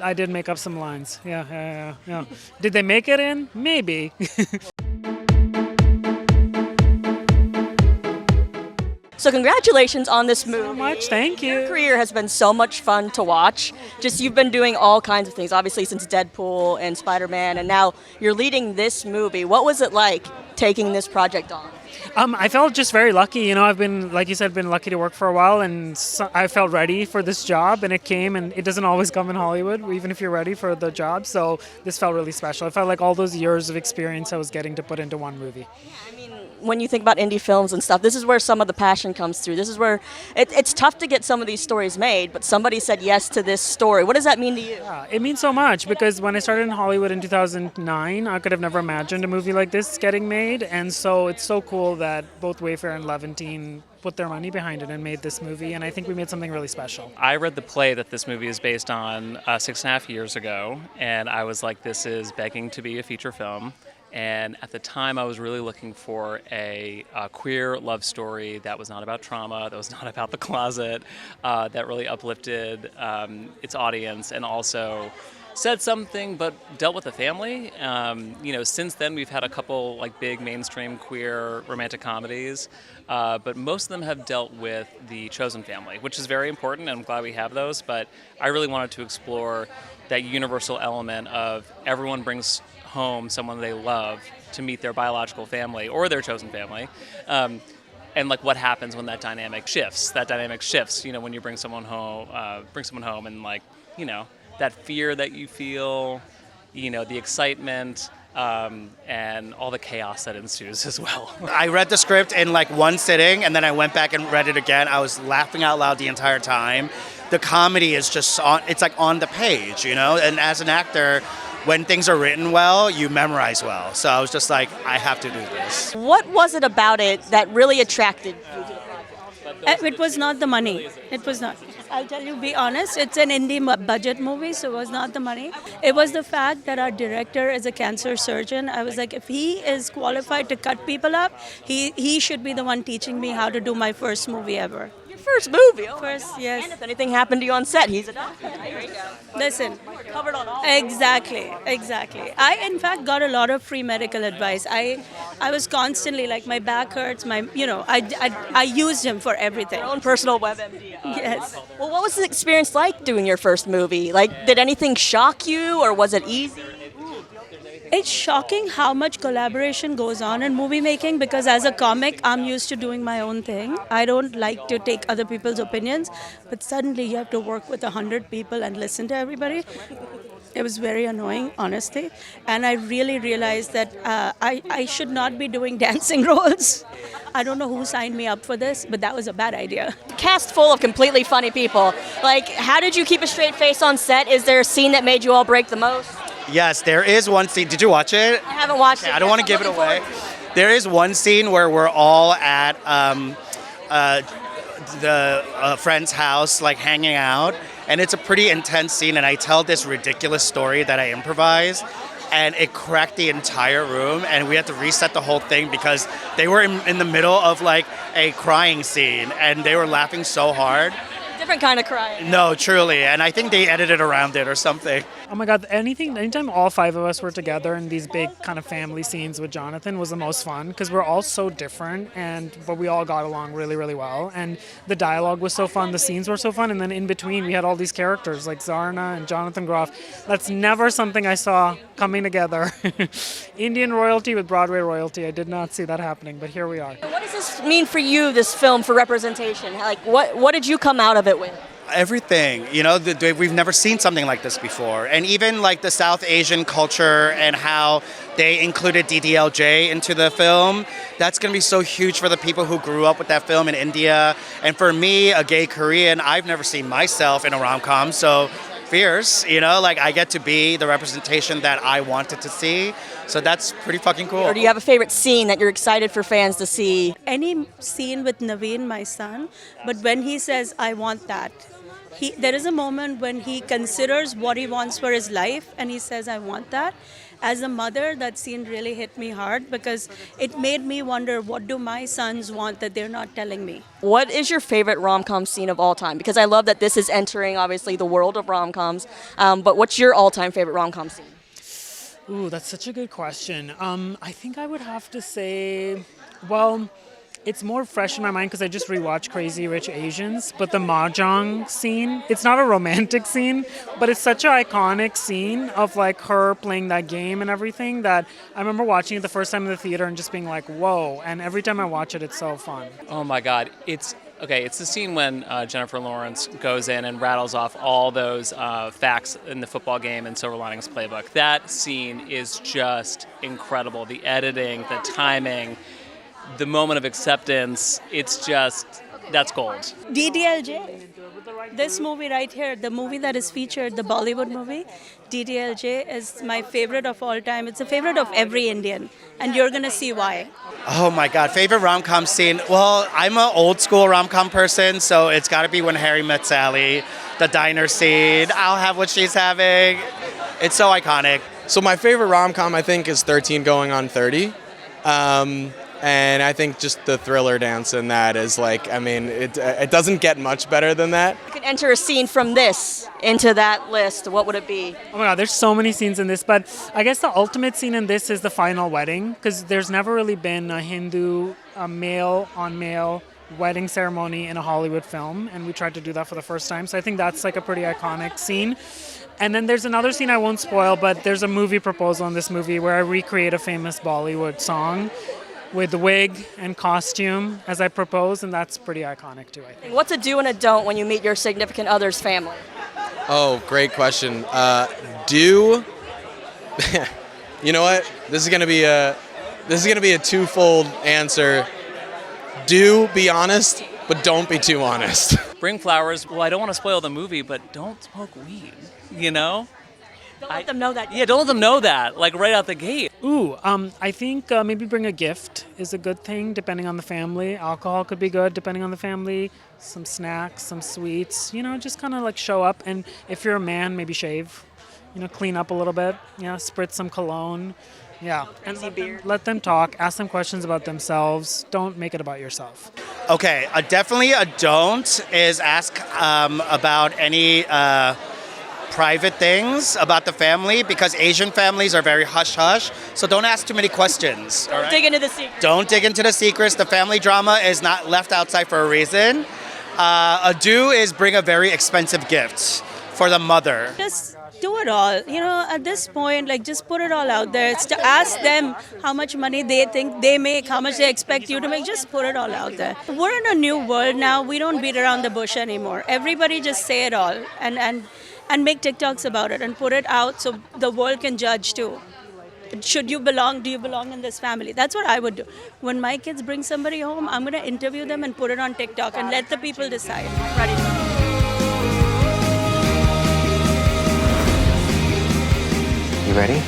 I did make up some lines. Yeah. Did they make it in? Maybe. So congratulations on this movie. So much, thank you. Your career has been so much fun to watch. Just you've been doing all kinds of things, obviously since Deadpool and Spider-Man, and now you're leading this movie. What was it like taking this project on? I felt just very lucky. You know, I've been, like you said, been lucky to work for a while, and I felt ready for this job, and it came, and it doesn't always come in Hollywood, even if you're ready for the job. So this felt really special. I felt like all those years of experience I was getting to put into one movie. I mean, when you think about indie films and stuff, this is where some of the passion comes through. This is where it's tough to get some of these stories made, but somebody said yes to this story. What does that mean to you? Yeah, it means so much because when I started in Hollywood in 2009, I could have never imagined a movie like this getting made, and so it's so cool that both Wayfair and Levantine put their money behind it and made this movie, and I think we made something really special. I read the play that this movie is based on 6.5 years ago, and I was like, this is begging to be a feature film. And at the time, I was really looking for a queer love story that was not about trauma, that was not about the closet, that really uplifted its audience and also said something but dealt with the family. Since then we've had a couple like big mainstream queer romantic comedies, but most of them have dealt with the chosen family, which is very important, and I'm glad we have those. But I really wanted to explore that universal element of everyone brings home someone they love to meet their biological family or their chosen family. And like what happens when that dynamic shifts. That dynamic shifts, when you bring someone home, and like, that fear that you feel, the excitement, and all the chaos that ensues as well. I read the script in like one sitting, and then I went back and read it again. I was laughing out loud the entire time. The comedy is just it's like on the page, and as an actor, when things are written well, you memorize well. So I was just like, I have to do this. What was it about it that really attracted you to the project? It was not the money. It was not. I'll tell you, be honest, it's an indie budget movie, so it was not the money. It was the fact that our director is a cancer surgeon. I was like, if he is qualified to cut people up, he should be the one teaching me how to do my first movie ever. Your first movie? Oh, first, yes. And if anything happened to you on set, he's a doctor. There you go. Listen. We're covered on all. Exactly. I, in fact, got a lot of free medical advice. I was constantly like, my back hurts, I used him for everything. Your own personal WebMD. Yes. Well, what was the experience like doing your first movie? Like, did anything shock you, or was it easy? It's shocking how much collaboration goes on in movie making, because as a comic, I'm used to doing my own thing. I don't like to take other people's opinions, but suddenly you have to work with 100 people and listen to everybody. It was very annoying, honestly. And I really realized that I should not be doing dancing roles. I don't know who signed me up for this, but that was a bad idea. Cast full of completely funny people. Like, how did you keep a straight face on set? Is there a scene that made you all break the most? Yes, there is one scene. Did you watch it? I haven't watched it. I don't want to give it away. There is one scene where we're all at the friend's house, like hanging out, and it's a pretty intense scene, and I tell this ridiculous story that I improvise, and it cracked the entire room, and we had to reset the whole thing because they were in the middle of like a crying scene, and they were laughing so hard. Different kind of crying. No, truly, and I think they edited around it or something. Oh my God, anytime all five of us were together in these big kind of family scenes with Jonathan was the most fun, because we're all so different, but we all got along really, really well. And the dialogue was so fun, the scenes were so fun, and then in between we had all these characters like Zarna and Jonathan Groff. That's never something I saw coming together. Indian royalty with Broadway royalty, I did not see that happening, but here we are. What does this mean for you, this film, for representation? Like, what did you come out of it with? Everything, we've never seen something like this before. And even like the South Asian culture and how they included DDLJ into the film, that's going to be so huge for the people who grew up with that film in India. And for me, a gay Korean, I've never seen myself in a rom-com, so fierce, I get to be the representation that I wanted to see. So that's pretty fucking cool. Or do you have a favorite scene that you're excited for fans to see? Any scene with Naveen, my son, but when he says, I want that, there is a moment when he considers what he wants for his life, and he says, I want that. as a mother, that scene really hit me hard because it made me wonder, what do my sons want that they're not telling me? What is your favorite rom-com scene of all time? Because I love that this is entering, obviously, the world of rom-coms. But what's your all-time favorite rom-com scene? Ooh, that's such a good question. I think I would have to say, well, it's more fresh in my mind because I just rewatched Crazy Rich Asians, but the mahjong scene, it's not a romantic scene, but it's such an iconic scene of like her playing that game and everything that I remember watching it the first time in the theater and just being like, whoa, and every time I watch it, it's so fun. Oh my God, it's the scene when Jennifer Lawrence goes in and rattles off all those facts in the football game in Silver Linings Playbook. That scene is just incredible. The editing, the timing, the moment of acceptance, it's just, that's gold. DDLJ. This movie right here, the movie that is featured, the Bollywood movie, DDLJ is my favorite of all time. It's a favorite of every Indian, and you're gonna see why. Oh my God, favorite rom-com scene? Well, I'm an old school rom-com person, so it's gotta be When Harry Met Sally, the diner scene, I'll have what she's having. It's so iconic. So my favorite rom-com, I think, is 13 Going on 30. And I think just the thriller dance in that is like, I mean, it doesn't get much better than that. You could enter a scene from this into that list. What would it be? Oh my God, there's so many scenes in this, but I guess the ultimate scene in this is the final wedding, because there's never really been a Hindu male-on-male wedding ceremony in a Hollywood film, and we tried to do that for the first time, so I think that's like a pretty iconic scene. And then there's another scene I won't spoil, but there's a movie proposal in this movie where I recreate a famous Bollywood song with the wig and costume as I propose, and that's pretty iconic too, I think. What's a do and a don't when you meet your significant other's family? Oh, great question. Do you know what? This is gonna be a twofold answer. Do be honest, but don't be too honest. Bring flowers. Well, I don't want to spoil the movie, but don't smoke weed, you know? Don't let them know that. Yeah, don't let them know that, like right out the gate. Ooh, I think maybe bring a gift is a good thing, depending on the family. Alcohol could be good, depending on the family. Some snacks, some sweets, you know, just kind of like show up. And if you're a man, maybe shave, you know, clean up a little bit, yeah, spritz some cologne. Yeah, and let them talk, ask them questions about themselves. Don't make it about yourself. Okay, definitely a don't is ask about any private things about the family, because Asian families are very hush-hush, so don't ask too many questions. Don't dig into the secret. Don't dig into the secrets. The family drama is not left outside for a reason. A do is bring a very expensive gift for the mother. Just do it all. You know, at this point, like, just put it all out there. It's to ask them how much money they think they make, how much they expect you to make. Just put it all out there. We're in a new world now. We don't beat around the bush anymore. Everybody just say it all and make TikToks about it and put it out so the world can judge too. Do you belong in this family? That's what I would do. When my kids bring somebody home, I'm going to interview them and put it on TikTok and let the people decide. Ready? You ready?